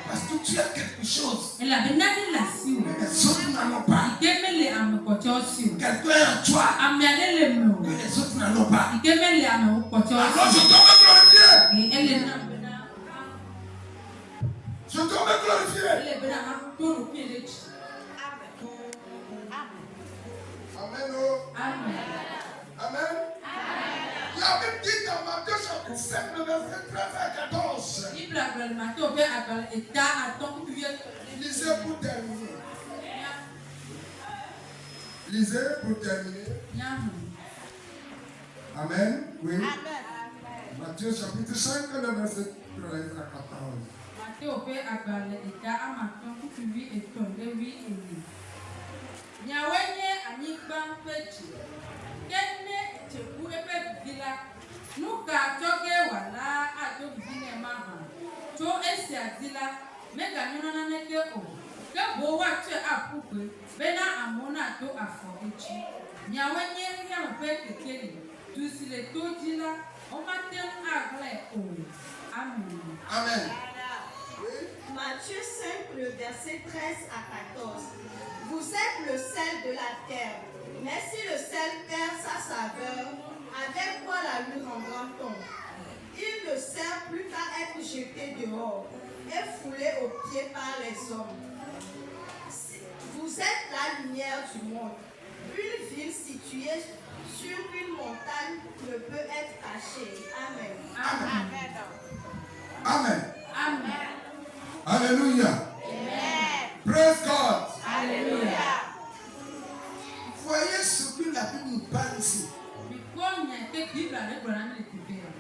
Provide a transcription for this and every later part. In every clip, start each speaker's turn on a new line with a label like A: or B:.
A: Parce que tu as quelque chose.
B: Et la benani la siou.
A: Les autres n'en ont pas.
B: Ikemele amekocho siou.
A: Quelqu'un est en toi.
B: Amiade le mou.
A: Que les autres n'en ont pas.
B: Ikemele amekocho
A: Alors je
B: siou.
A: dois me glorifier.
B: Et elle est là.
A: Je dois me glorifier.
B: Elle est là. Tout le pied de Dieu.
A: Amen.
B: Amen.
A: Amen. Il y a même dit dans Matthieu chapitre 5, le verset 13 à 14. Lisez pour terminer. Lisez pour terminer. Amen. Oui. Matthieu chapitre 5, le verset 13 à 14.
B: Nuka toge wala ato bine maha to esi adila mega nyona neke o ke bo wa tue apupe bena amona to afọ echi nyawenye ya mpe kekeli tu sile to dila o matem agle o amen.
A: Amen.
C: Matthieu 5, le verset 13 à 14. Vous êtes le sel de la terre, mais si le sel perd sa saveur, avec quoi la lui rendra-t-on? Il ne sert plus qu'à être jeté dehors et foulé aux pieds par les hommes. Vous êtes la lumière du monde. Une ville située sur une montagne ne peut être cachée. Amen.
A: Amen.
C: Amen.
A: Amen. Alléluia.
C: Amen.
A: Praise God.
C: Alléluia.
A: Voyez ce que la Bible nous parle ici.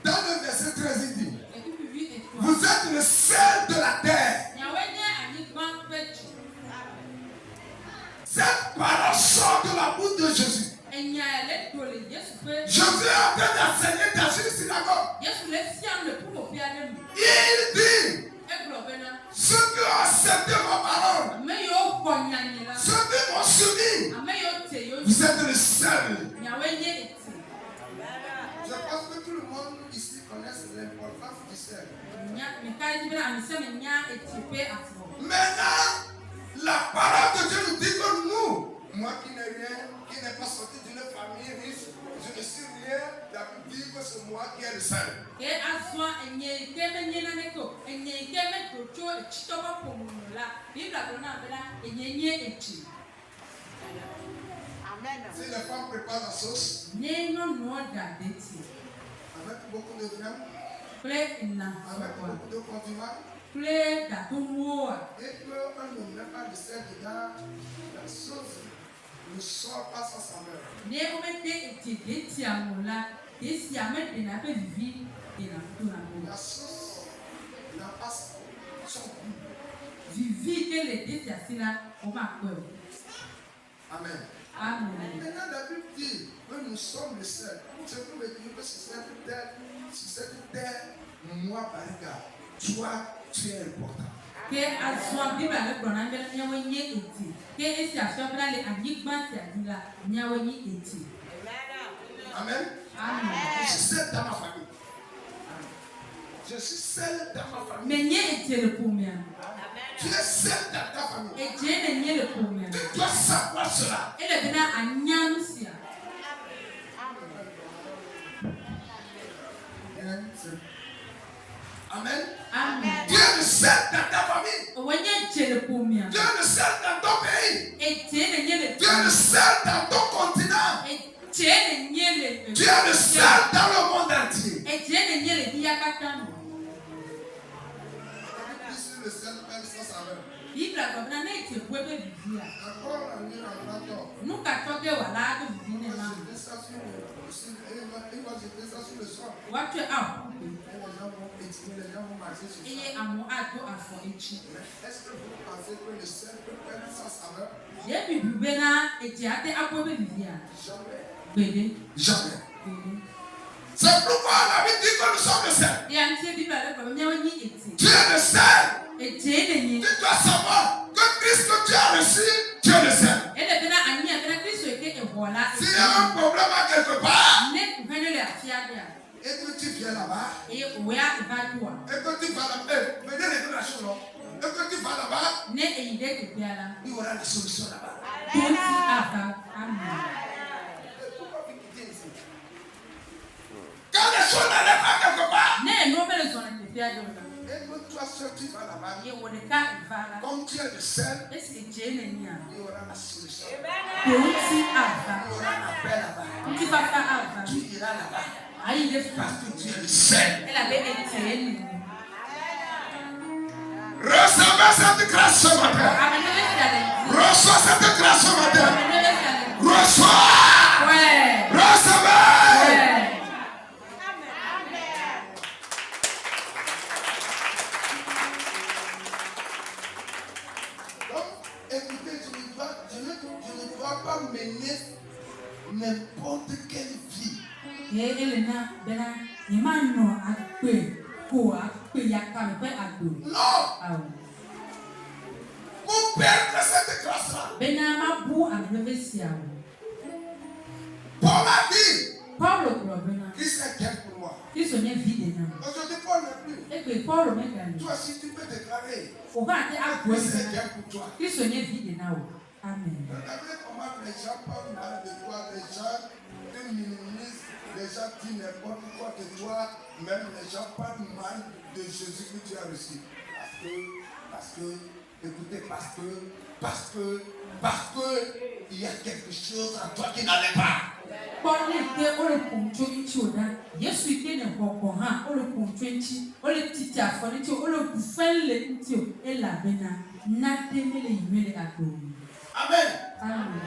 A: Dans le verset 13, il dit: vous êtes le sel de la terre. Cette parole sort de la bouche de Jésus. Jésus est en train d'enseigner dans une synagogue. Il dit: ceux qui ont accepté ma parole, ceux qui m'ont suivi, vous êtes le sel. Je pense que tout le monde ici connaît l'importance du sel. Maintenant, la parole de Dieu nous dit que nous, moi qui n'ai rien, qui n'ai pas sorti d'une famille riche, je ne suis rien, la Bible dit que c'est moi qui ai le sel. Si les femmes préparent la sauce, avec beaucoup de viande, avec beaucoup de condiments, et qu'on ne met pas de sel dedans, la sauce ne sort pas sa saveur. La sauce n'a pas son goût. Amen.
B: Amen.
A: Maintenant, la Bible dit que nous sommes le sel. Je peux me dire que sur cette terre, moi, Bariga, toi, tu es important. Amen.
B: Amen.
A: Je suis seul dans ma famille. Je suis seul dans ma famille. Tu es seul dans ta famille. Tu dois savoir cela. Amen.
B: Amen.
A: Tu es le seul dans ta famille. Tu es le seul dans ton pays. Tu es le seul dans ton continent. Tu es le seul dans le monde entier. Le sel perd sa saveur. Encore la nuit en raton. Il va jeter ça sur le sol. Et les gens vont étirer, les gens vont marcher sur ça. Est-ce que vous pensez que le sel peut perdre sa saveur? Jamais. Jamais. C'est pourquoi la Bible dit que nous sommes le sel. Tu es le sel. Tu dois savoir que Christ que tu as reçu, tu es le sel. S'il y a un problème à quelque part, et que tu viens là-bas, et que tu vas là-bas, venez régler la chose, et que Il y aura la solution là-bas. Quand les choses n'allaient pas quelque part, et toi seul tu vas là-bas, comme tu es le seul, il y aura la solution. Il y aura un appel là-bas. Tu iras là-bas. Parce que tu es le seul. Recevez cette grâce ce matin. Reçois cette grâce ce matin. Reçois. Recevez. Donc, écoutez, je ne dois pas mener n'importe quelle vie. Non. Pour perdre cette grâce-là. Paul a dit. Christ est guère pour moi. Aujourd'hui, Paul n'est plus. Toi aussi, tu peux déclarer. Christ est guère pour toi.
B: Amen.
A: Regardez comment les gens parlent mal de toi, les gens te minimisent, les gens disent n'importe quoi de toi, même les gens parlent mal de Jésus que tu as reçu. Parce que, écoutez, parce que, il y a quelque chose en toi qui n'allait pas. Amen.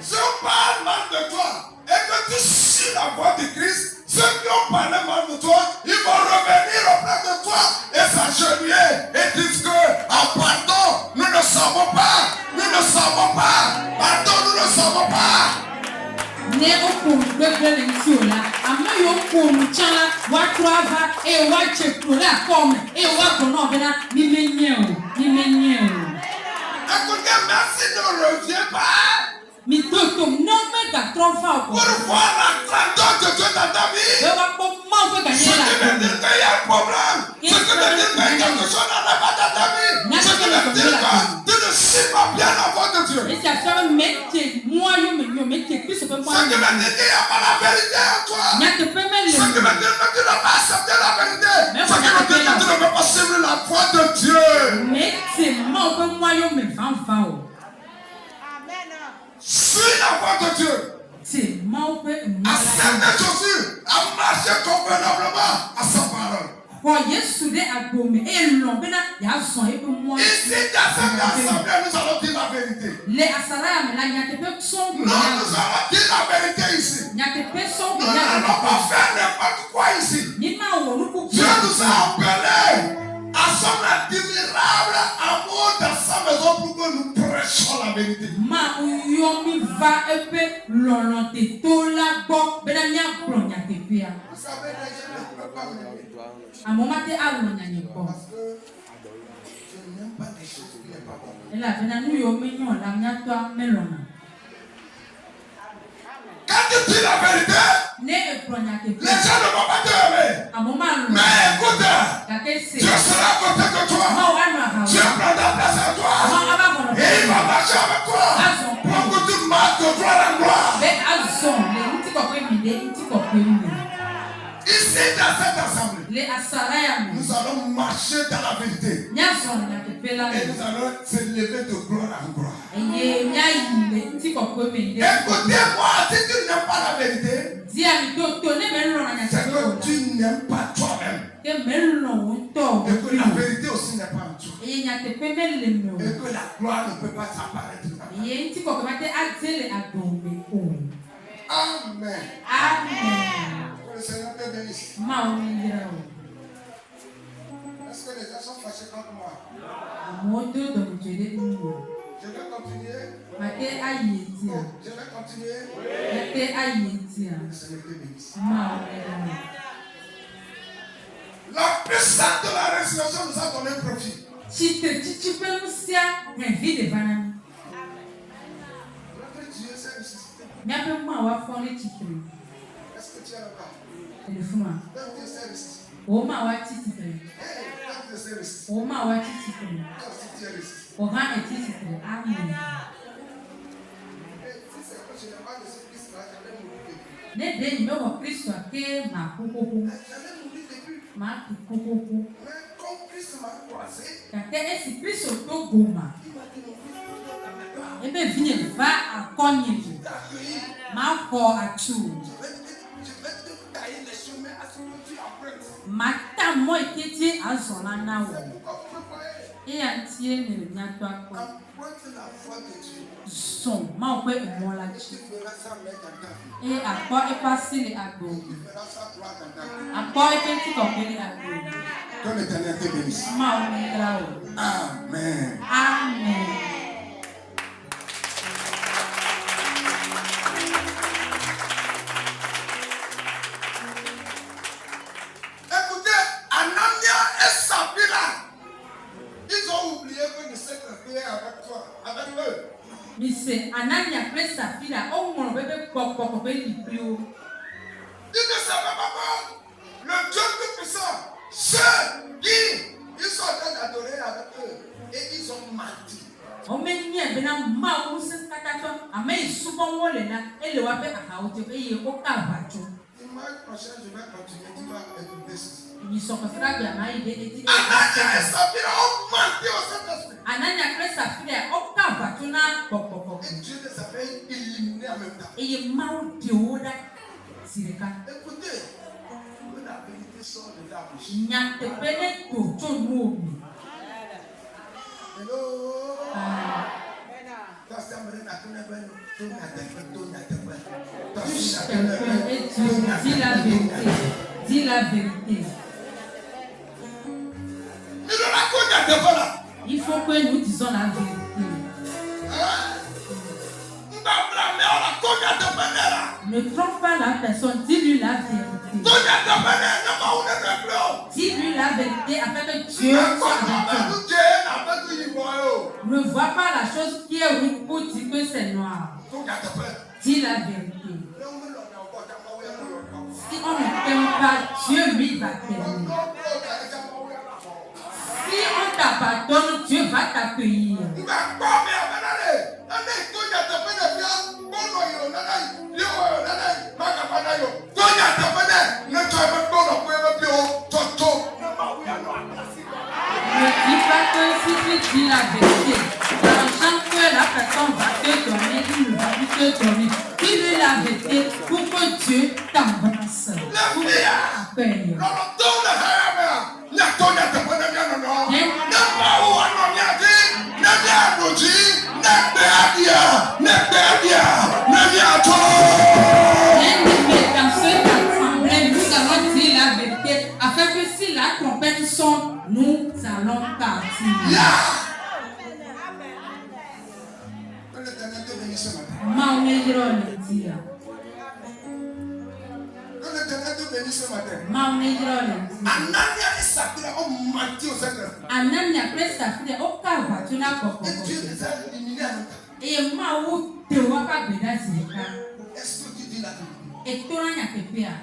A: Si on parle mal de toi et que tu suis la voix de Christ, ceux qui ont parlé mal de toi, ils vont revenir auprès de toi et s'agenouiller et dire que, pardon, nous ne savons pas. Pardon, nous ne savons pas. Écoutez, merci ne revient pas. Pour voir la grandeur de Dieu dans ta vie. Ce qui veut dire qu'il y a un problème. Ce qui veut dire qu'il y a quelque chose dans la bas de ta vie. Ce qui veut dire que tu ne suis pas bien la voix de Dieu. Ce qui veut dire qu'il n'y a pas la vérité en toi. Ce qui veut dire que tu n'as pas accepté la vérité. Ce qui veut dire que tu ne peux pas suivre la voix de Dieu. Suis la voix de Dieu. Accepte Jésus à marcher convenablement à sa parole. Ici, dans cette assemblée, nous allons dire la vérité. Nous allons dire la vérité ici. Nous n'allons pas faire n'importe quoi ici. Dieu nous a appelés à son admirable amour dans sa maison pour que nous prêchons la vérité. Vous savez, les gens ne peuvent pas m'aimer. Parce que je n'aime pas des choses qui n'est pas bonnes. Quand tu dis la vérité, les gens ne vont pas t'aimer. Mais écoute, Dieu sera à côté de toi. Dieu prendra place à toi. Et il va marcher avec toi. Pour que tu marches de gloire en gloire. Ici, dans cette assemblée, nous allons marcher dans la vérité. Et nous allons s'élever de gloire en gloire. Écoutez-moi, si tu n'aimes pas la vérité, c'est que tu n'aimes pas toi-même. Et que la vérité aussi n'est pas en toi. Et que la gloire ne peut pas s'apparaître. Amen. Le Seigneur te bénisse. Est-ce que les gens sont fâchés contre moi? Je vais continuer. Je vais continuer. Le Seigneur te bénisse. La puissance de la résurrection nous a donné un profit. Notre Dieu s'est ressuscité. Est-ce que tu es là-bas? Notre Dieu s'est ressuscité. Notre Dieu te sais résister.
B: Oma wa titi ko.
A: Comme si tu es résisté.
B: O ha etiti ko. Amen.
A: Si c'est que je n'ai pas de ce Christ là, j'allais mourir depuis.
B: Ne de ni me Kristo ake ma kokoko.
A: J'allais mourir depuis.
B: Ma kokoko.
A: Mais comme Christ m'a croisé,
B: Kake esi Kristo to goma.
A: il m'a dit mon fils, viens dans mes bras.
B: Ebe vinye va akonye.
A: Je t'ai accueilli.
B: Ma ko atu.
A: Je vais te tailler les chemins à ce que tu apprennes.
B: Mata mo iketi azona na wo.
A: C'est pourquoi vous me voyez.
B: E antie ne nyato akọ.
A: Emprunte la foi de Dieu.
B: Son ma o pe mola
A: Tu
B: chi.
A: feras ça mettre dans ta vie.
B: E akọ e pasile agbo.
A: Tu feras ça droit dans ta vie.
B: Akọ e pe ti ko pele agbo.
A: Que l'Éternel te bénisse.
B: Ma o mi gra o.
A: Amen.
B: Amen.
A: Écoutez, Anania et Saphira, ils ont oublié que de s'être prié avec toi, avec eux.
B: Mise Anania kple Safira o ŋlɔ bebe kpɔkpɔ be libri o.
A: Ils ne savaient pas que le Dieu Tout-Puissant, ceux qui ils sont en train d'adorer avec eux et ils ont menti.
B: O me nye bena Mawu ŋusẽ katatɔ ame yi subɔ wo le la ele woaƒe ahawo dze eye woka aʋatso.
A: Dimanche prochain, je vais continuer. Tu vas écouter ceci.
B: Misɔkɔsira gbe ama yi ɖe eti.
A: Anania et Saphira ont menti au Saint-Esprit.
B: Anania kple Safira woka aʋatso na
A: Et
B: kpɔkpɔkpɔ.
A: Dieu les avait éliminés en même temps.
B: Eye Mawu ɖe wo ɖa zi ɖeka.
A: Écoutez, que la vérité sort de ta bouche.
B: Nyateƒe ne to tso nuwo me.
A: Hello. Pasteur Mourin a connu un ton à
B: Touche quelqu'un et dis la vérité. Dis la vérité. Il faut que nous disons la vérité. Ne trompe pas la personne, dis-lui la vérité. Dis-lui la vérité afin que Dieu soit avec toi. Ne vois pas la chose qui est rouge pour dire que c'est noir. Dis la vérité. Si on ne t'aime pas, Dieu lui va t'aimer. Si on t'abandonne, Dieu va t'accueillir. Ne dis pas que si tu dis la vérité, l'argent que la personne va te donner, il ne va plus te donner. Dis-lui la vérité pour que Dieu t'embrasse. Pour t'accueille. Dans cette assemblée, nous allons dire la vérité afin que si la trompette sonne, nous allons partir.
A: Anania et Saphira ont menti au Seigneur.
B: Anania kple Safira woka aʋatso na
A: Et Dieu
B: kpɔkpɔ.
A: les a éliminés en même temps.
B: Eye Mawu te woƒe agbeda zi ɖeka.
A: Est-ce que tu dis la vérité?
B: Eto na nyateƒea.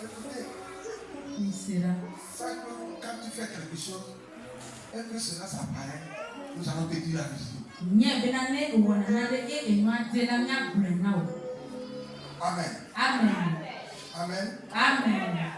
A: Écoutez,
B: Misera.
A: quand tu fais quelque chose et que cela s'apparaît, nous allons te dire la vérité.
B: Nye bena ne ewɔ nana ɖe eye enua de la míagblɔe na wo.
A: Amen.
B: Amen.
A: Amen.
B: Amen.